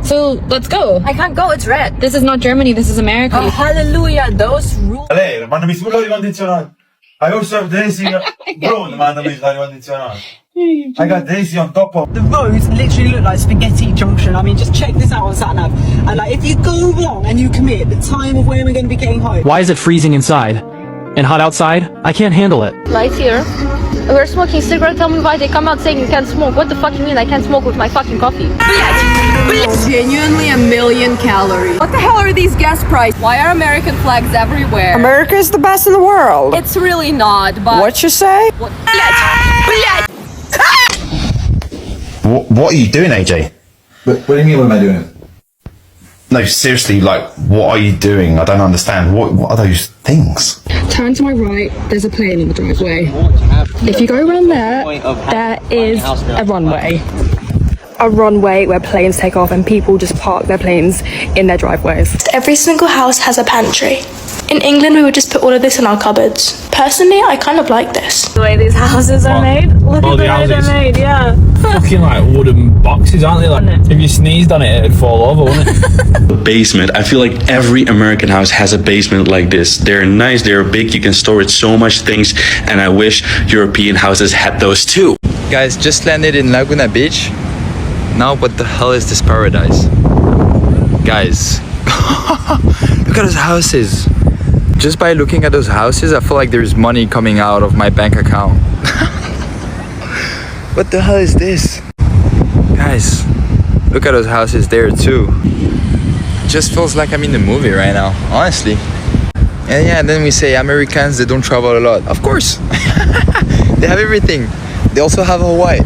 So let's go. I can't go, it's red. This is not Germany, this is America. Oh, hallelujah, those rules. Lei, mandami subito l'aria condizionata. I also have Daisy. Bro, mandami l'aria condizionata. I got Daisy on top of. The roads literally look like Spaghetti Junction. I mean, just check this out on SatNav. And like, if you go wrong and you commit the time of when we're going to be getting home. Why is it freezing inside? And hot outside? I can't handle it. Lights here. We're smoking cigarette. Tell me why they come out saying you can't smoke. What the fuck you mean I can't smoke with my fucking coffee? Genuinely a million calories. What the hell are these gas prices? Why are American flags everywhere? America is the best in the world. It's really not, but... What you say? What are you doing, AJ? What do you mean, what am I doing? No, seriously, like, what are you doing? I don't understand. What are those things? Turn to my right, there's a plane in the driveway. If you go around there, there is a runway. A runway where planes take off and people just park their planes in their driveways. Every single house has a pantry. In England, we would just put all of this in our cupboards. Personally, I kind of like this. The way these houses are made. Look at the way they're made, yeah. Fucking like wooden boxes, aren't they? Like, if you sneezed on it, it'd fall over, wouldn't it? The basement. I feel like every American house has a basement like this. They're nice, they're big, you can store it so much things, and I wish European houses had those too. Guys, just landed in Laguna Beach. Now what the hell is this paradise? Guys, look at those houses. Just by looking at those houses, I feel like there's money coming out of my bank account. What the hell is this? Guys, look at those houses there too. It just feels like I'm in the movie right now, honestly. And yeah, and then we say Americans, they don't travel a lot. Of course. They have everything. They also have Hawaii.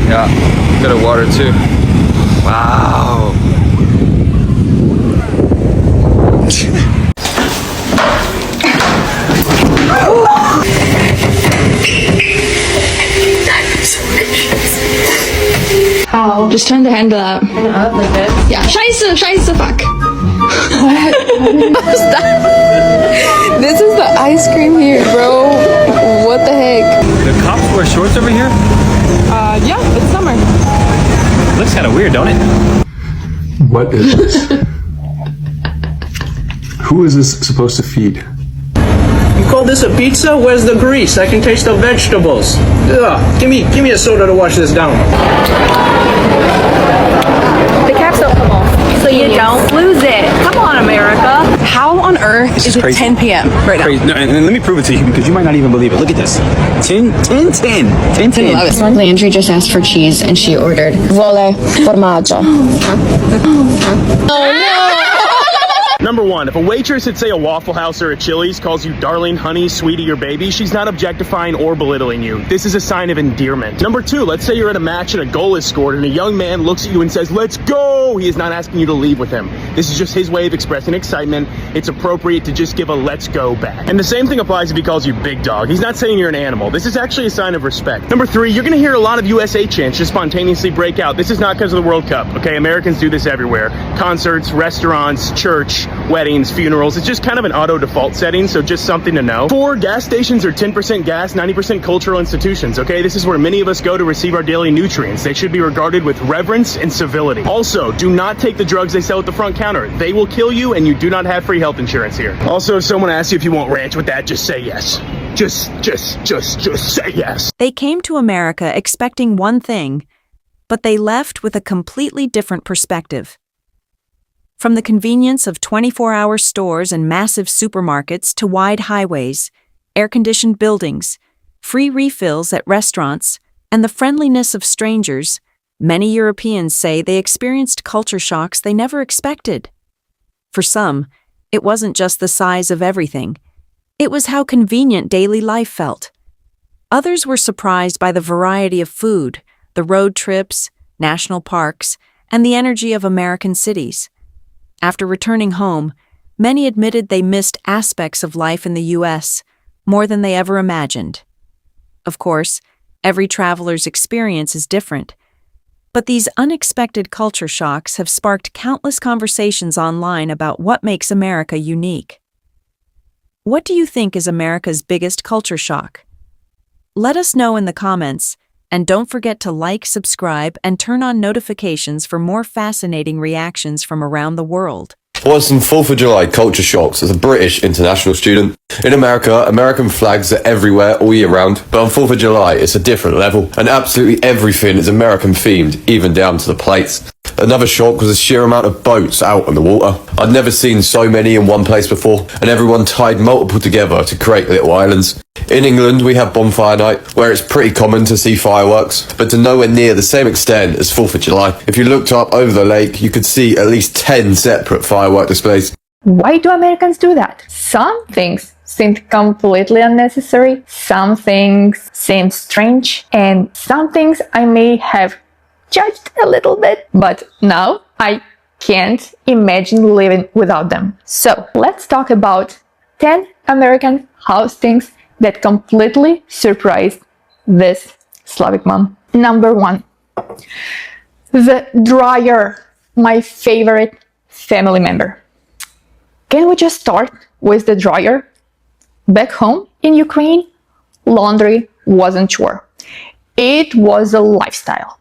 Yeah, look at the water too. Wow. How? Just turn the handle out. Yeah, scheiße, fuck. What was that? This is the ice cream here, bro. What the heck? The cops wear shorts over here? Yeah, it's summer. Looks kind of weird, don't it? What is this? Who is this supposed to feed? You call this a pizza? Where's the grease? I can taste the vegetables. Ugh. Give me a soda to wash this down. The caps don't come off, so you don't lose it. Come on, America. How on earth is it 10 p.m. right now? No, and let me prove it to you because you might not even believe it. Look at this. 10. Landry just asked for cheese and she ordered vole formaggio. Number one, if a waitress at, say, a Waffle House or a Chili's calls you darling, honey, sweetie, or baby, she's not objectifying or belittling you. This is a sign of endearment. Number two, let's say you're at a match and a goal is scored and a young man looks at you and says, let's go! He is not asking you to leave with him. This is just his way of expressing excitement. It's appropriate to just give a let's go back. And the same thing applies if he calls you big dog. He's not saying you're an animal. This is actually a sign of respect. Number three, you're gonna hear a lot of USA chants just spontaneously break out. This is not because of the World Cup, okay? Americans do this everywhere. Concerts, restaurants, church, weddings, funerals. It's just kind of an auto default setting, so just something to know. 4, gas stations are 10% gas, 90% cultural institutions, okay? This is where many of us go to receive our daily nutrients. They should be regarded with reverence and civility. Also, do not take the drugs they sell at the front counter. They will kill you, and you do not have free health insurance here. Also, if someone asks you if you won't ranch with that, just say yes. Just say yes. They came to America expecting one thing, but they left with a completely different perspective. From the convenience of 24-hour stores and massive supermarkets to wide highways, air-conditioned buildings, free refills at restaurants, and the friendliness of strangers, many Europeans say they experienced culture shocks they never expected. For some, it wasn't just the size of everything. It was how convenient daily life felt. Others were surprised by the variety of food, the road trips, national parks, and the energy of American cities. After returning home, many admitted they missed aspects of life in the U.S. more than they ever imagined. Of course, every traveler's experience is different, but these unexpected culture shocks have sparked countless conversations online about what makes America unique. What do you think is America's biggest culture shock? Let us know in the comments, And don't forget to like, subscribe, and turn on notifications for more fascinating reactions from around the world. What's some 4th of July culture shocks as a British international student? In America, American flags are everywhere all year round, but on 4th of July, it's a different level, and absolutely everything is American themed, even down to the plates. Another shock was the sheer amount of boats out on the water. I'd never seen so many in one place before, and everyone tied multiple together to create little islands. In England, we have Bonfire Night, where it's pretty common to see fireworks, but to nowhere near the same extent as 4th of July. If you looked up over the lake, you could see at least 10 separate firework displays. Why do Americans do that? Some things seem completely unnecessary, some things seem strange, and some things I may have judged a little bit, but now I can't imagine living without them. So let's talk about 10 American house things that completely surprised this Slavic mom. Number 1, the dryer, my favorite family member. Can we just start with the dryer? Back home in Ukraine, laundry wasn't chore. It was a lifestyle.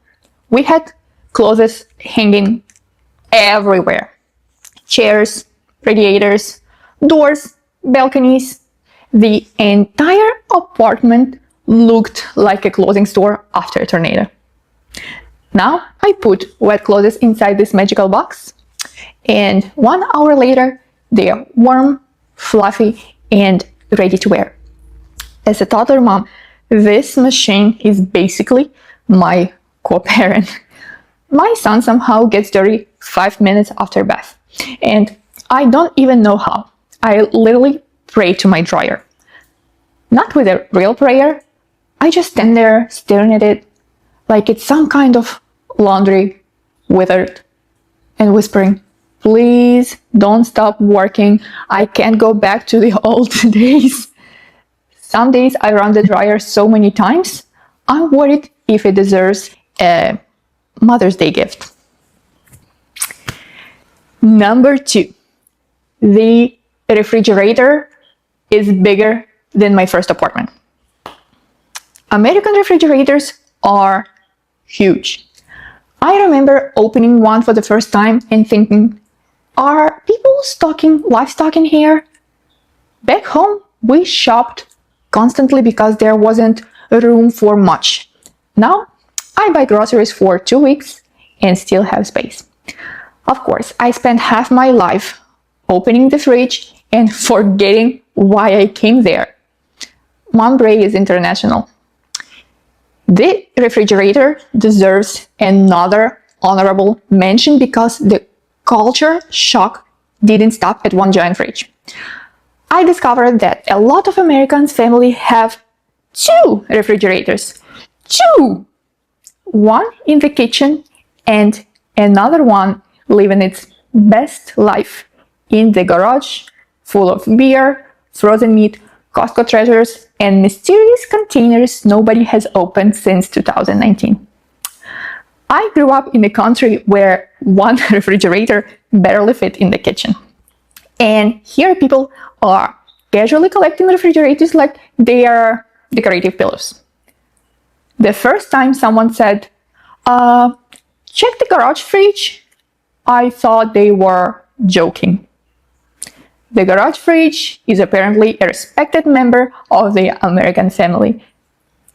We had clothes hanging everywhere. Chairs, radiators, doors, balconies. The entire apartment looked like a clothing store after a tornado. Now I put wet clothes inside this magical box, and 1 hour later they are warm, fluffy, and ready to wear. As a toddler mom, this machine is basically my co-parent. My son somehow gets dirty 5 minutes after bath, and I don't even know how. I literally pray to my dryer. Not with a real prayer, I just stand there staring at it like it's some kind of laundry, withered, and whispering, please don't stop working. I can't go back to the old days. Some days I run the dryer so many times, I'm worried if it deserves a Mother's Day gift. Number 2, the refrigerator is bigger than my first apartment. American refrigerators are huge. I remember opening one for the first time and thinking, are people stocking livestock in here? Back home, we shopped constantly because there wasn't room for much. Now, I buy groceries for 2 weeks and still have space. Of course, I spent half my life opening the fridge and forgetting why I came there. Mom Bray is international. The refrigerator deserves another honorable mention because the culture shock didn't stop at one giant fridge. I discovered that a lot of Americans' families have 2 refrigerators. 2! One in the kitchen and another one living its best life in the garage, full of beer, frozen meat, Costco treasures, and mysterious containers nobody has opened since 2019. I grew up in a country where one refrigerator barely fit in the kitchen. And here people are casually collecting refrigerators like they are decorative pillows. The first time someone said, check the garage fridge, I thought they were joking. The garage fridge is apparently a respected member of the American family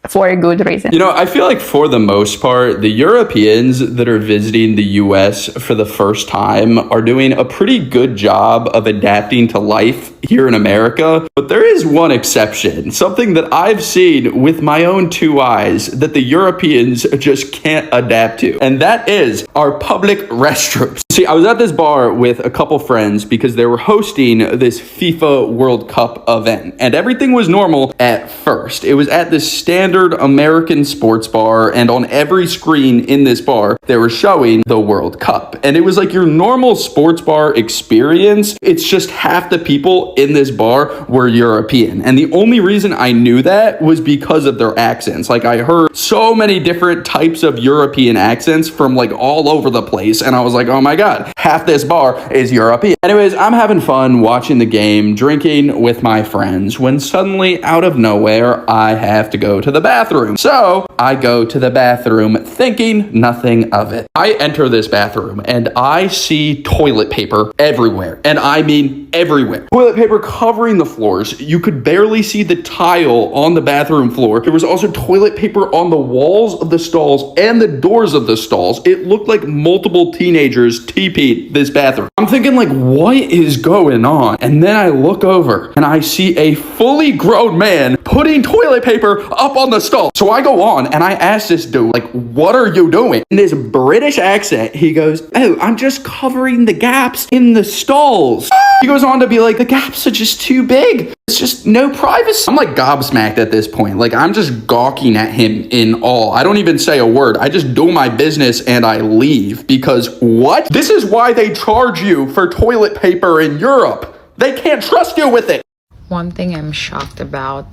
for a good reason. You know, I feel like for the most part, the Europeans that are visiting the US for the first time are doing a pretty good job of adapting to life here in America. But there is one exception, something that I've seen with my own 2 eyes that the Europeans just can't adapt to. And that is our public restrooms. See, I was at this bar with a couple friends because they were hosting this FIFA World Cup event. And everything was normal at first. It was at this standard American sports bar, and on every screen in this bar they were showing the World Cup, and it was like your normal sports bar experience. It's just half the people in this bar were European, and the only reason I knew that was because of their accents. Like, I heard so many different types of European accents from like all over the place, and I was like, oh my god, half this bar is European. Anyways, I'm having fun watching the game, drinking with my friends, when suddenly out of nowhere I have to go to the bathroom. So I go to the bathroom thinking nothing of it. I enter this bathroom and I see toilet paper everywhere. And I mean everywhere. Toilet paper covering the floors. You could barely see the tile on the bathroom floor. There was also toilet paper on the walls of the stalls and the doors of the stalls. It looked like multiple teenagers TP'd this bathroom. I'm thinking like, what is going on? And then I look over and I see a fully grown man putting toilet paper up on the stall. So I go on and I ask this dude, like, what are you doing? In this British accent, he goes, oh, I'm just covering the gaps in the stalls. He goes on to be like, the gaps are just too big. It's just no privacy. I'm like gobsmacked at this point. Like, I'm just gawking at him in awe. I don't even say a word. I just do my business and I leave because what? This is why they charge you for toilet paper in Europe. They can't trust you with it. One thing I'm shocked about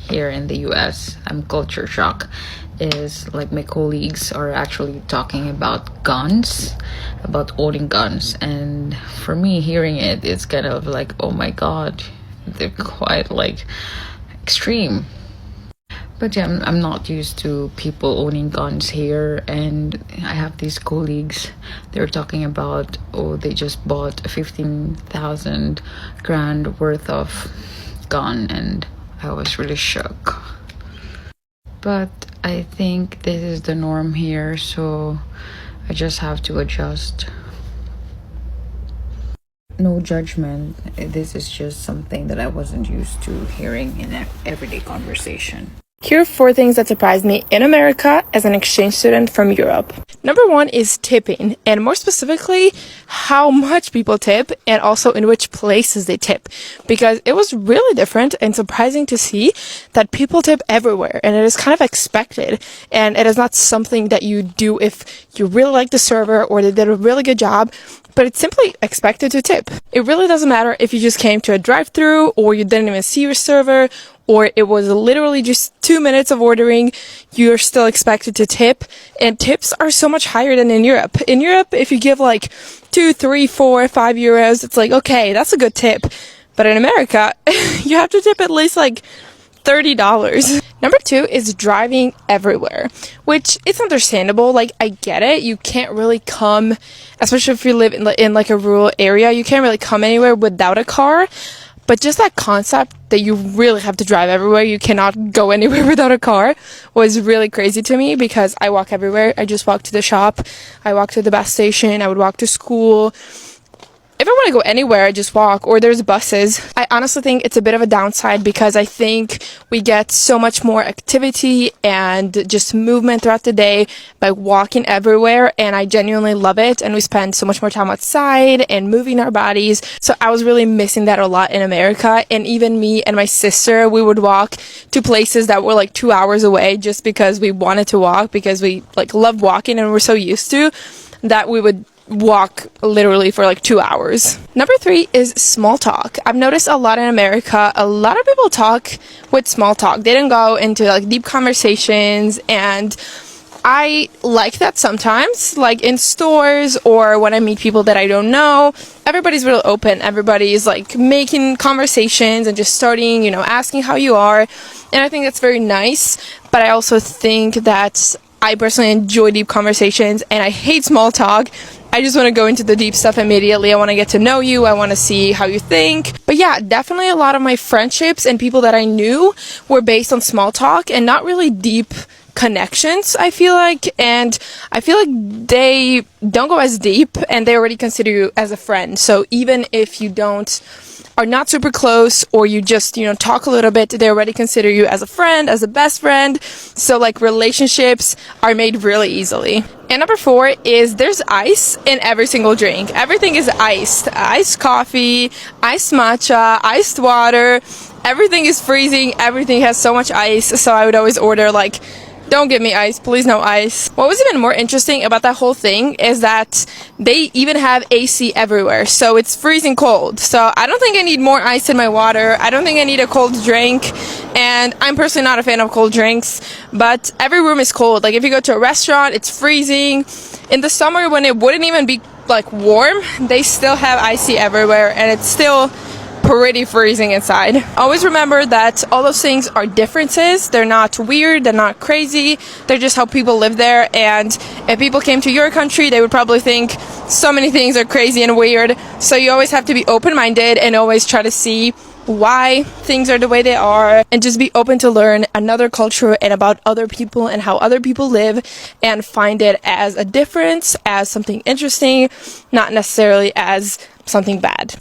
here in the US, I'm culture shock, is like my colleagues are actually talking about guns, about owning guns. And for me, hearing it, it's kind of like, oh my God, they're quite like extreme. But yeah, I'm not used to people owning guns here, and I have these colleagues, they're talking about, oh, they just bought a 15,000 grand worth of gun, and I was really shook. But I think this is the norm here, so I just have to adjust. No judgment, this is just something that I wasn't used to hearing in an everyday conversation. Here are 4 things that surprised me in America as an exchange student from Europe. Number 1 is tipping, and more specifically, how much people tip and also in which places they tip. Because it was really different and surprising to see that people tip everywhere, and it is kind of expected. And it is not something that you do if you really like the server or they did a really good job, but it's simply expected to tip. It really doesn't matter if you just came to a drive-thru or you didn't even see your server, or it was literally just 2 minutes of ordering, you're still expected to tip. And tips are so much higher than in Europe. In Europe, if you give like 2, 3, 4, 5 euros, it's like, okay, that's a good tip. But in America, you have to tip at least like $30. Number 2 is driving everywhere, which it's understandable. Like, I get it. You can't really come, especially if you live in like a rural area, you can't really come anywhere without a car. But just that concept that you really have to drive everywhere, you cannot go anywhere without a car, was really crazy to me because I walk everywhere. I just walk to the shop, I walk to the bus station, I would walk to school. If I want to go anywhere, I just walk, or there's buses. I honestly think it's a bit of a downside because I think we get so much more activity and just movement throughout the day by walking everywhere, and I genuinely love it, and we spend so much more time outside and moving our bodies. So I was really missing that a lot in America, and even me and my sister, we would walk to places that were like 2 hours away just because we wanted to walk, because we like love walking and we're so used to that we would walk literally for like 2 hours. Number 3 is small talk. I've noticed a lot in America, a lot of people talk with small talk. They don't go into like deep conversations, and I like that sometimes, like in stores or when I meet people that I don't know. Everybody's real open. Everybody's like making conversations and just starting, asking how you are. And I think that's very nice. But I also think that I personally enjoy deep conversations, and I hate small talk. I just want to go into the deep stuff immediately. I want to get to know you. I want to see how you think. But yeah, definitely a lot of my friendships and people that I knew were based on small talk and not really deep connections, I feel like. And I feel like they don't go as deep, and they already consider you as a friend. So even if you are not super close, or you just, talk a little bit, they already consider you as a friend, as a best friend. So like relationships are made really easily. And number 4 is there's ice in every single drink. Everything is iced. Iced coffee, iced matcha, iced water. Everything is freezing. Everything has so much ice. So I would always order like, don't give me ice, please no ice. What was even more interesting about that whole thing is that they even have AC everywhere, so it's freezing cold. So I don't think I need more ice in my water. I don't think I need a cold drink, and I'm personally not a fan of cold drinks, but every room is cold. Like if you go to a restaurant, it's freezing. In the summer when it wouldn't even be like warm, they still have icy everywhere, and it's still pretty freezing inside. Always remember that all those things are differences. They're not weird, they're not crazy, they're just how people live there. And if people came to your country, they would probably think so many things are crazy and weird. So you always have to be open-minded and always try to see why things are the way they are, and just be open to learn another culture and about other people and how other people live, and find it as a difference, as something interesting, not necessarily as something bad.